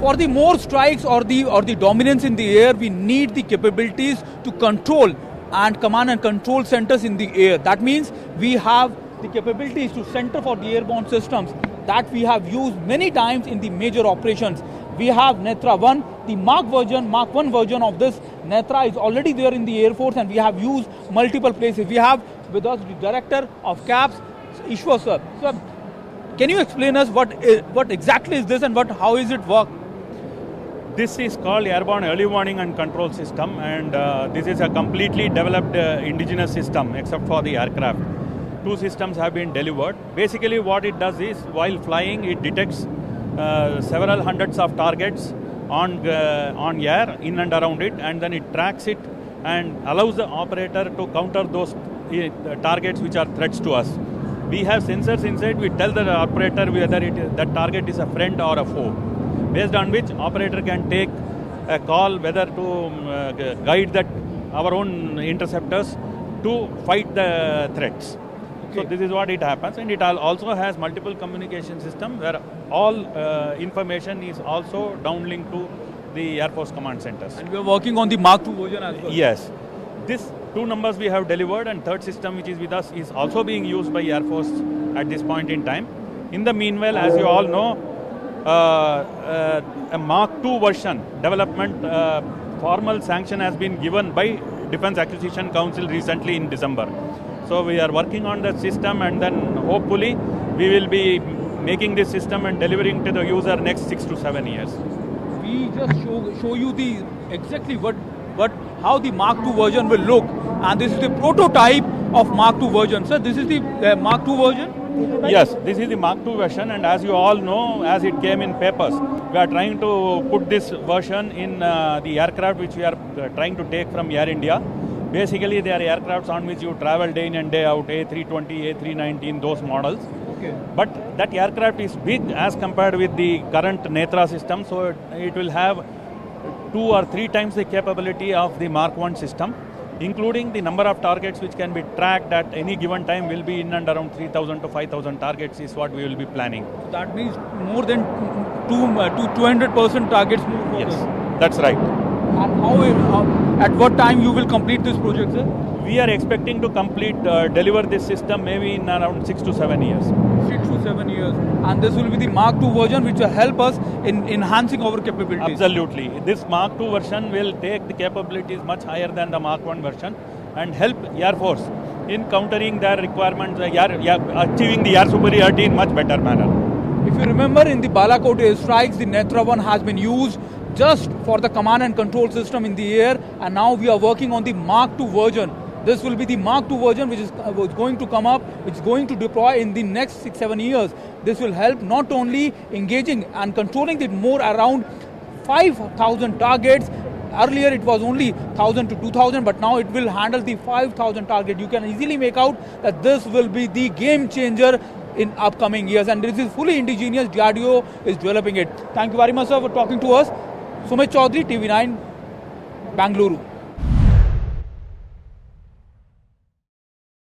For the more strikes or the dominance in the air, we need the capabilities to control and command and control centers in the air. That means we have the capabilities to center for the airborne systems that we have used many times in the major operations. We have Netra 1, the Mark 1 version of this Netra is already there in the Air Force, and we have used multiple places. We have with us the Director of CAPS, Ishwar sir. Sir, can you explain us what exactly is this and how is it work? This is called Airborne Early Warning and Control System, and this is a completely developed indigenous system except for the aircraft. Two systems have been delivered. Basically what it does is, while flying, it detects several hundreds of targets on air, in and around it, and then it tracks it and allows the operator to counter those targets which are threats to us. We have sensors inside. We tell the operator whether that target is a friend or a foe, based on which operator can take a call whether to guide our own interceptors to fight the threats. Okay. So this is what it happens, and it also has multiple communication system where all information is also downlinked to the Air Force command centers. And we are working on the Mark II version as well. Yes. These two numbers we have delivered, and third system which is with us is also being used by Air Force at this point in time. In the meanwhile, as you all know, a Mark II version development formal sanction has been given by Defence Acquisition Council recently in December. So we are working on the system, and then hopefully we will be making this system and delivering to the user next 6 to 7 years. We just show you the exactly how the Mark II version will look, and this is the prototype of Mark II version. Sir, this is the Mark II version? Prototype? Yes, this is the Mark II version, and as you all know, as it came in papers, we are trying to put this version in the aircraft which we are trying to take from Air India. Basically, they are aircrafts on which you travel day in and day out, A320, A319, those models. Okay. But that aircraft is big as compared with the current Netra system, so it will have 2 or 3 times the capability of the Mark I system, including the number of targets which can be tracked at any given time will be in and around 3,000 to 5,000 targets is what we will be planning. So that means more than 200% targets more. Yes, that's right. And at what time you will complete this project, sir? We are expecting to deliver this system maybe in around 6 to 7 years. 6 to 7 years. And this will be the Mark II version which will help us in enhancing our capabilities. Absolutely. This Mark II version will take the capabilities much higher than the Mark I version and help Air Force in countering their requirements, achieving the air superiority in much better manner. If you remember, in the Balakot air strikes, the Netra 1 has been used just for the command and control system in the air, and now we are working on the Mark II version. This will be the Mark II version which is going to come up, which is going to deploy in the next 6-7 years. This will help not only engaging and controlling the more around 5,000 targets. Earlier it was only 1,000 to 2,000, but now it will handle the 5,000 target. You can easily make out that this will be the game changer in upcoming years, and this is fully indigenous. DRDO is developing it. Thank you very much, sir, for talking to us. Sumit Chaudhary, TV9, Bangalore.